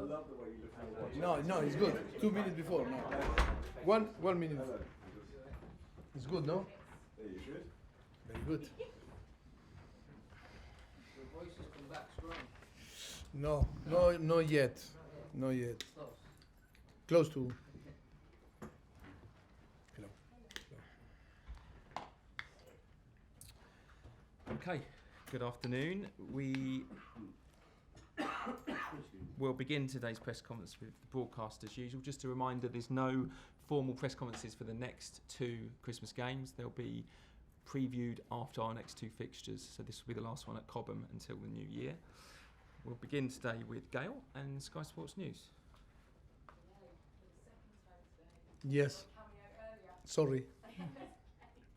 love the way you look at it. No, it's good. 2 minutes before. No, 1 minute. It's good, no? There you should. Very good. Your voice has come back strong. No, not yet. Not yet. Close to. Hello. Okay, good afternoon. We will begin today's press conference with the broadcast as usual. Just a reminder, there's no formal press conferences for the next two Christmas games. They'll be previewed after our next two fixtures, so this will be the last one at Cobham until the new year. We'll begin today with Gail and Sky Sports News. Yes. Sorry.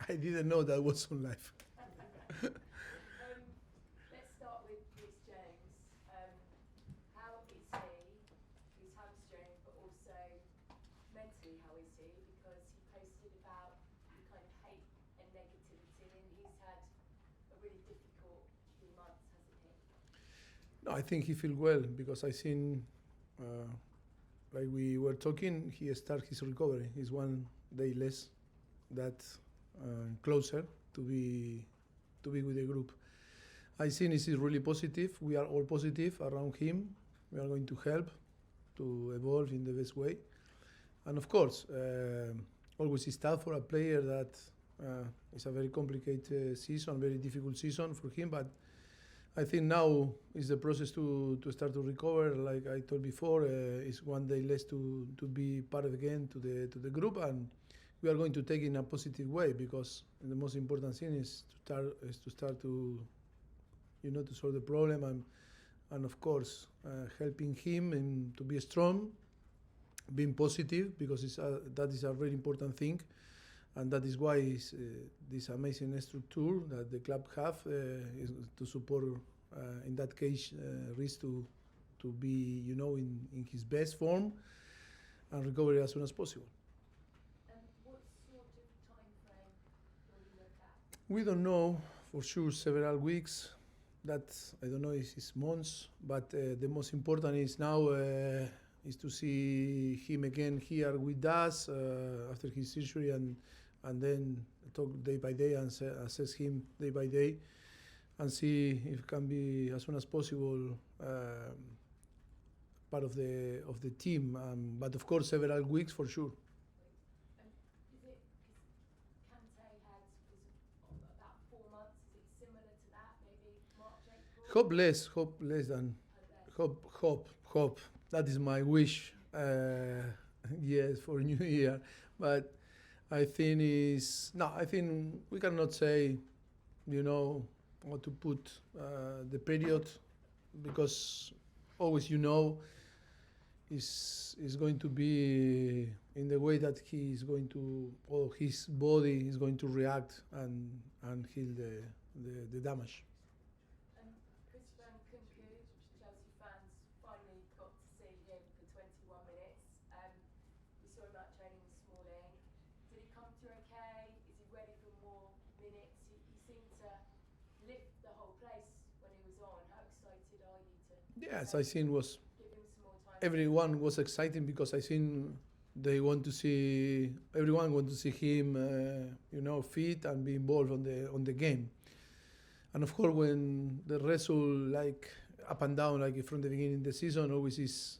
I didn't know that was on live. Let's start with Reece James. How is he? His hamstring, but also mentally, how is he? Because he posted about the kind of hate and negativity, and he's had a really difficult few months, hasn't he? No, I think he feels well because I seen, like we were talking, he started his recovery. He's 1 day less, that closer to be with the group. I think this is really positive. We are all positive around him. We are going to help to evolve in the best way. And of course, always it's tough for a player that it's a very complicated season, very difficult season for him. But I think now is the process to start to recover. Like I told before, it's 1 day less to be part of again to the group, and we are going to take it in a positive way because the most important thing is to start to to solve the problem and of course helping him and to be strong, being positive because that is a very important thing, and that is why this amazing structure that the club have is to support in that case Reece to be in his best form and recover as soon as possible. What sort of time frame will you look at? We don't know for sure, several weeks. That I don't know if it's months, but the most important is now is to see him again here with us after his surgery and then talk day by day and assess him day by day and see if it can be as soon as possible part of the team. But of course, several weeks for sure. Is it because Kante was about 4 months? Is it similar to that? Maybe March, April? Hope less than hope. That is my wish. Yes, for New Year. But I think I think we cannot say, what to put the period because always is going to be in the way that he is going to, or his body is going to react and heal the damage. Chris Van Kunku, Chelsea fans finally got to see him for 21 minutes. We saw him out training this morning. Did he come through okay? Is he ready for more minutes? He seemed to lift the whole place when he was on. How excited are you to Yes, I think was give him some more time? everyone was excited because I think everyone want to see him, fit and be involved on the game. And of course, when the result like up and down, like from the beginning of the season, always is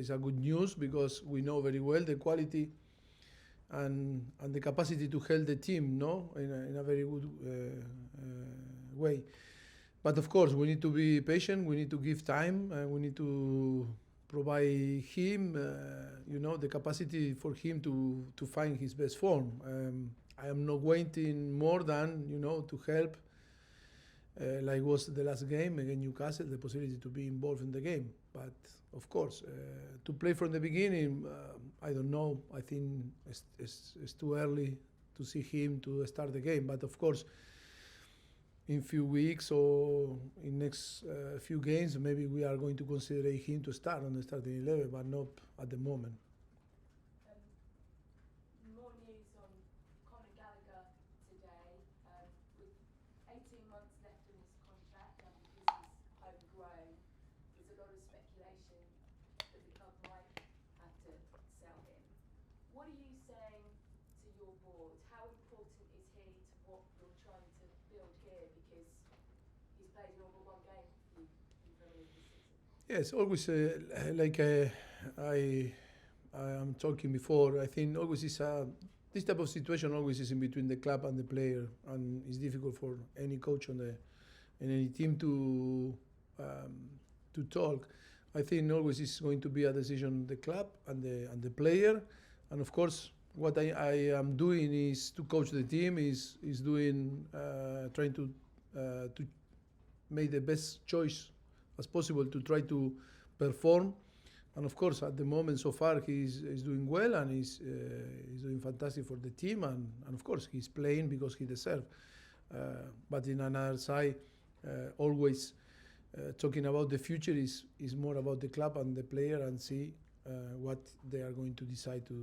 a good news because we know very well the quality and the capacity to help the team, in a very good way. But of course, we need to be patient. We need to give time, and we need to provide him, the capacity for him to find his best form. I am not waiting more than to help. Like was the last game against Newcastle, the possibility to be involved in the game. But of course, to play from the beginning, I don't know. I think it's too early to see him to start the game. But of course, in few weeks or in next few games, maybe we are going to consider him to start on the starting 11, but not at the moment. More news on Conor Gallagher today. With 18 months left in his contract and because he's homegrown, there's a lot of speculation that because the club might have to sell him. What are you saying to your board? How important is he to what you're trying to build here? Because he's played in all but one game for you in Premier League this season. Yes, always I am talking before. I think always is this type of situation always is in between the club and the player, and it's difficult for any coach on in any team to talk. I think always is going to be a decision the club and the player, and of course what I am doing is to coach the team, is doing trying to make the best choice as possible to try to perform. And of course, at the moment so far, he's doing well, and he's doing fantastic for the team. And of course, he's playing because he deserves. But in another side, always talking about the future is more about the club and the player, and see what they are going to decide to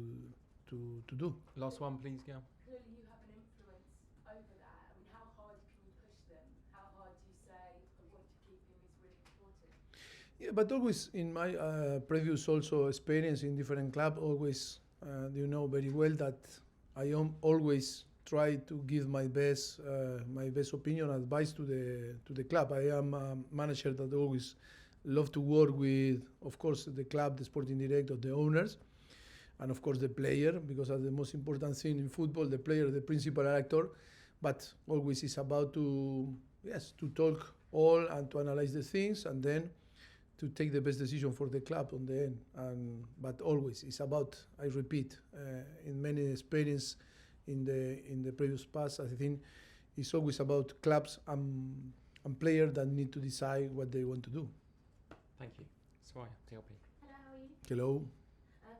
do. Last one, please, Gail. Clearly you have an influence over that. I mean, how hard can you push them? How hard do you say, I want to keep him, he's really important? Yeah, but always in my previous also experience in different clubs, always you know very well that I always try to give my best opinion, advice to the club. I am a manager that always love to work with, of course, the club, the sporting director, the owners, and of course the player, because that's the most important thing in football. The player, the principal actor, but always is about to talk all and to analyze the things, and then to take the best decision for the club on the end. But always it's about, I repeat, in many experience in the previous past, I think it's always about clubs and players that need to decide what they want to do. Thank you. Soraya, TLP. Hello, how are you? Hello.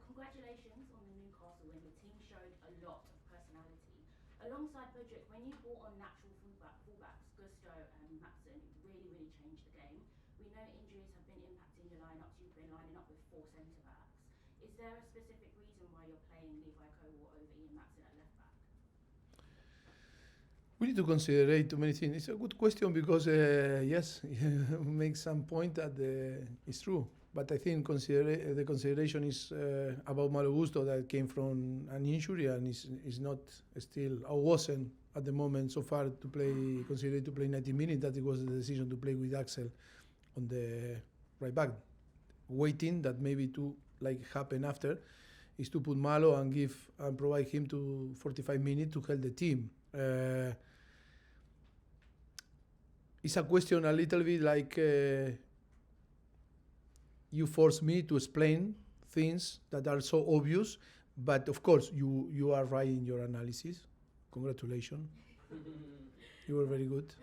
Congratulations on the Newcastle win. The team showed a lot of personality. Alongside Budrick, when you brought on natural fullbacks, Gusto and Matson, it really changed the game. We know injuries have been impacting your lineups. You've been lining up with 4 centre-backs. Is there a specific reason why you're playing Levi Colwill over Ian Matson at left-back? We need to consider too many things. It's a good question because, yes, you make some point that it's true. But I think the consideration is about Malo Gusto, that came from an injury and is not still, or wasn't at the moment so far considered to play 90 minutes. That it was the decision to play with Axel on the right back. Waiting that maybe to happen after is to put Malo and provide him to 45 minutes to help the team. It's a question a little bit like you force me to explain things that are so obvious, but of course you are right in your analysis. Congratulations. You were very good.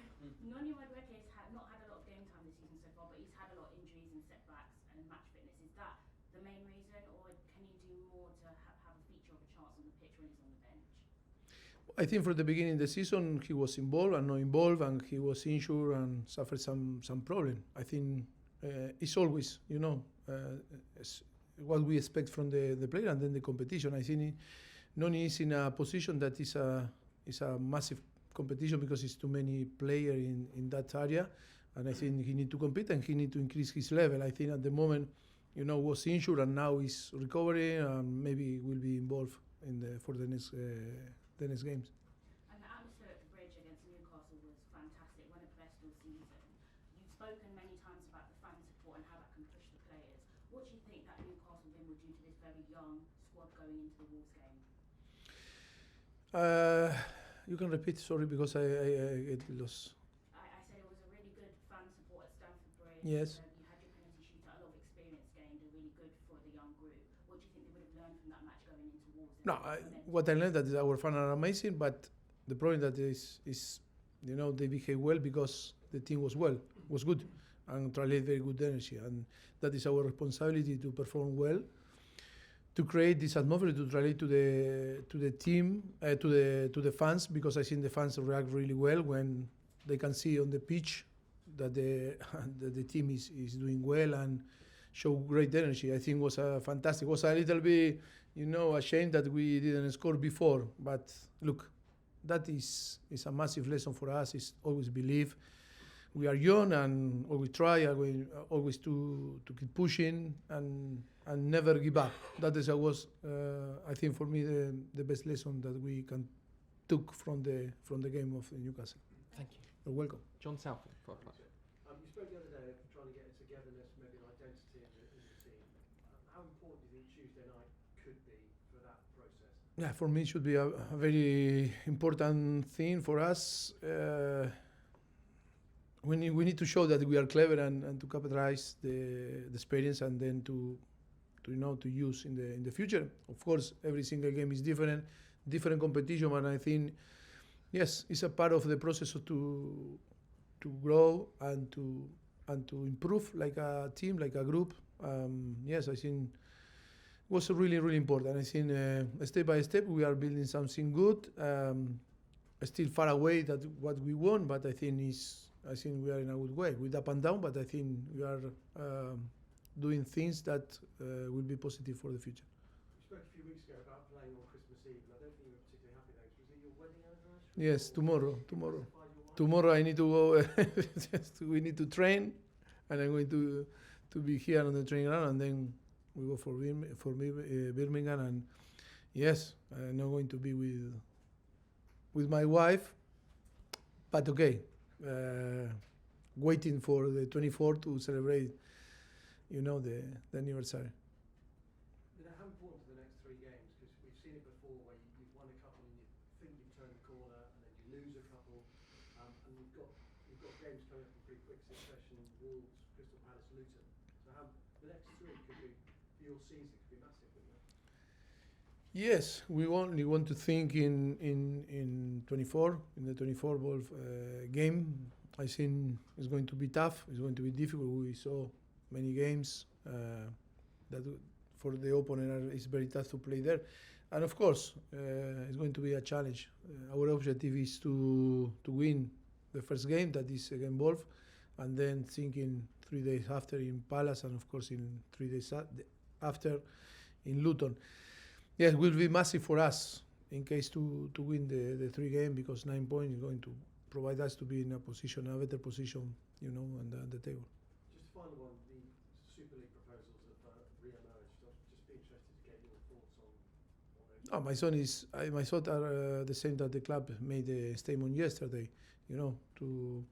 Noni Madueke has not had a lot of game time this season so far, but he's had a lot of injuries and setbacks and match fitness. Is that the main reason, or can you do more to have a feature of a chance on the pitch when he's on the bench? I think from the beginning of the season he was involved and not involved, and he was injured and suffered some problem. I think it's always, what we expect from the player and then the competition. I think Noni is in a position that is a massive competition because it's too many players in that area, and I think he need to compete and he need to increase his level. I think at the moment, was injured and now he's recovering and maybe will be involved for the next games. And the atmosphere at the bridge against Newcastle was fantastic, one of the best all season. You've spoken many times about the fan support and how that can push the players. What do you think that Newcastle win will do to this very young squad going into the Wolves game? You can repeat, sorry, because I get lost. I said it was a really good fan support at Stamford Bridge. Yes. You had your penalty shootout, a lot of experience gained, and really good for the young group. What do you think they would have learned from that match going into Wolves? No, what I learned that our fans are amazing, but the problem that is they behave well because the team was good, and translate very good energy, and that is our responsibility to perform well, to create this atmosphere, to relate to the team, to the fans, because I think the fans react really well when they can see on the pitch that the team is doing well and show great energy. I think was fantastic. Was a little bit, a shame that we didn't score before, but look, that is a massive lesson for us. Is always believe we are young and always try, always to keep pushing and never give up. That is was I think for me the best lesson that we can took from the game of Newcastle. Thank you. You're welcome. John Southall for our club. You spoke the other day of trying to get a togetherness, maybe an identity in the team. How important do you think Tuesday night could be for that process? Yeah, for me it should be a very important thing for us. We need to show that we are clever and to capitalize the experience and then to use in the future. Of course, every single game is different competition, but I think yes, it's a part of the process to grow and to improve like a team, like a group. Yes, I think it was really important. I think step by step we are building something good. Still far away that what we want, but I think we are in a good way with up and down. But I think we are doing things that will be positive for the future. We spoke a few weeks ago about playing on Christmas Eve, and I don't think you were particularly happy then. Was it your wedding anniversary? Yes, tomorrow I need to go. We need to train, and I'm going to be here on the training ground, and then we go for Birmingham, and yes, I'm not going to be with my wife, but okay, waiting for the 24th to celebrate, the anniversary. How important are the next 3 games? Because we've seen it before where you've won a couple and you think you've turned the corner, and then you lose a couple, and you've got games coming up in pretty quick succession: Wolves, Crystal Palace, Luton. So the next 3 could be for your season could be massive, wouldn't it? Yes, we only want to think in the 24 ball game. I think it's going to be tough. It's going to be difficult. We saw many games that for the opponent it's very tough to play there, and of course it's going to be a challenge. Our objective is to win the first game, that is against Wolves, and then thinking 3 days after in Palace, and of course in 3 days after in Luton. Yes, it will be massive for us in case to win the 3 games, because 9 points is going to provide us to be in a better position, on the table. Just final one, the Super League proposals have re-emerged. I'd just be interested to get your thoughts on those. My thoughts are the same that the club made a statement yesterday, to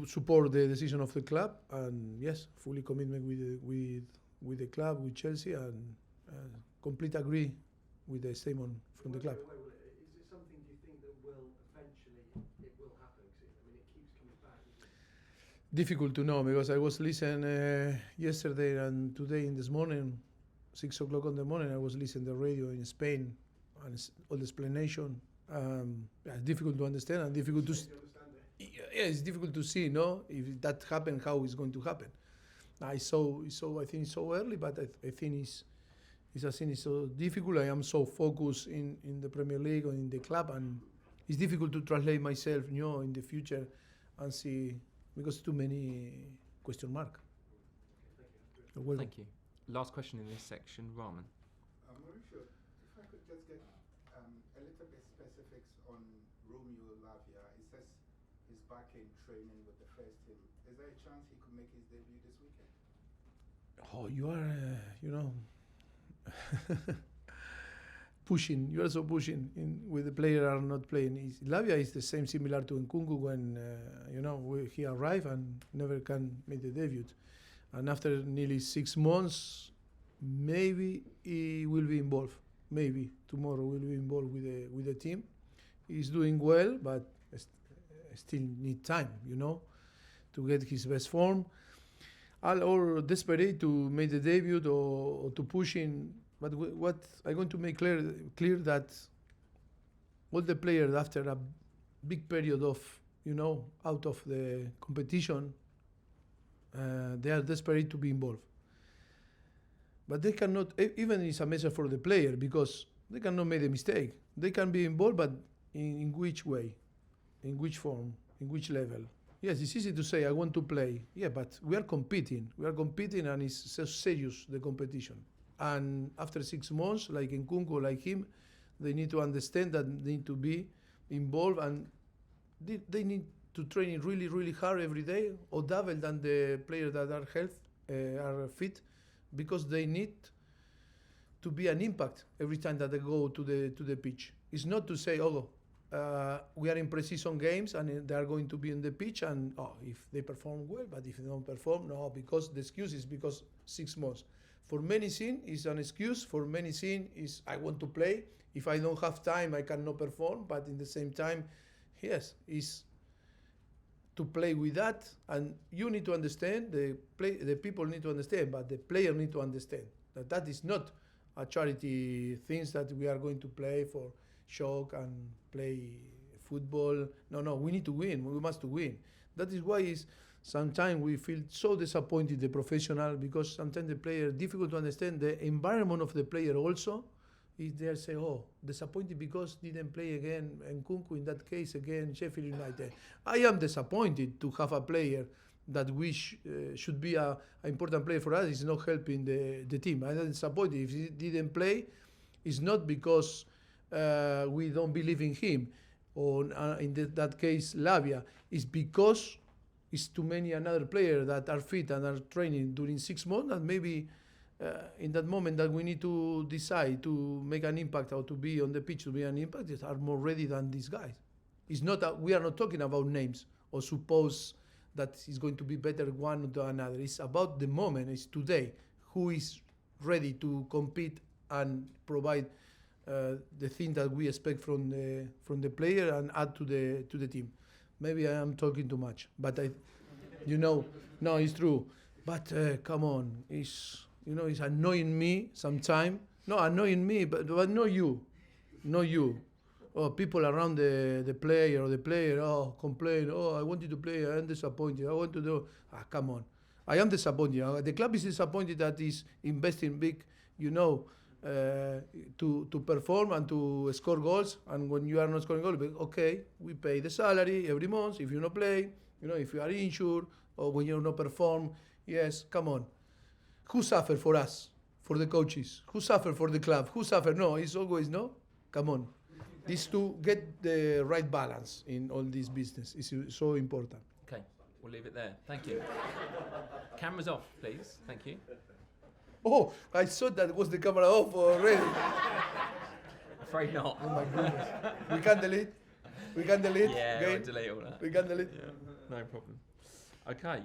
support the decision of the club, and yes, fully commitment with the club, with Chelsea, and complete agree with the statement from the club. Is it something you think that will eventually happen? Because it keeps coming back. Difficult to know, because I was listening yesterday and today in this morning, 6 o'clock in the morning, I was listening to the radio in Spain and all the explanation. Difficult to understand and difficult to it's difficult to see, if that happened, how it's going to happen. I think it's so early, but I think it's so difficult. I am so focused in the Premier League or in the club, and it's difficult to translate myself, in the future and see, because too many question mark. Okay, Thank you. Last question in this section, Rahman. Mauricio, if I could just get a little bit specifics on Romeo Lavia. He says he's back in training with the first team. Is there a chance he could make his debut this weekend? Oh, you are, pushing. You are so pushing with the player are not playing. Lavia is the same, similar to Nkunku when he arrived and never can make the debut. And after nearly 6 months, maybe he will be involved. Maybe tomorrow will be involved with the team. He's doing well, but still need time, to get his best form. Or desperate to make the debut or to push in. But what I'm going to make clear that all the players, after a big period of, out of the competition, they are desperate to be involved. But they cannot, even it's a message for the player, because they cannot make a mistake. They can be involved, but in which way, in which form, in which level. Yes, it's easy to say, I want to play. Yeah, but we are competing. And it's so serious, the competition. And after 6 months, like Nkunku, like him, they need to understand that they need to be involved, and they need to training really, really hard every day, or double than the players that are fit, because they need to be an impact every time that they go to the pitch. It's not to say, we are in pre-season games and they are going to be in the pitch, and if they perform well, but if they don't perform, no, because the excuse is because 6 months. For many sin is an excuse. For many sin is I want to play. If I don't have time, I cannot perform. But in the same time, yes, is to play with that. And you need to understand, the people need to understand, but the player need to understand that is not a charity things that we are going to play for shock and play football. No, we need to win. We must win. That is why sometimes we feel so disappointed, the professional, because sometimes the player, difficult to understand the environment of the player also. If they say, disappointed because didn't play again, and Kunku in that case again, Sheffield United. I am disappointed to have a player that should be an important player for us, is not helping the team. I'm disappointed. If he didn't play, it's not because we don't believe in him, or in that case, Lavia. It's because it's too many another players that are fit and are training during 6 months, and maybe in that moment that we need to decide to make an impact or to be on the pitch to be an impact, they are more ready than these guys. It's not we are not talking about names or suppose that it's going to be better one than another. It's about the moment. It's today. Who is ready to compete and provide the thing that we expect from the player and add to the team. Maybe I am talking too much, but no, it's true. But come on, it's annoying me sometimes. No, annoying me, but not you. People around the player or the player, complain. I wanted to play. I am disappointed. I want to do. Come on, I am disappointed. The club is disappointed that is investing big, to perform and to score goals. And when you are not scoring goals, okay, we pay the salary every month. If you not play, if you are injured or when you not perform, yes, come on. Who suffer for us, for the coaches? Who suffer for the club? Who suffer? No, it's always no. Come on. This to get the right balance in all this business is so important. Okay, we'll leave it there. Thank you. Cameras off, please. Thank you. I thought that was the camera off already. Afraid not. Oh my goodness. We can delete. Yeah, again. I'll delete all that. We can delete. Yeah, no problem. Okay.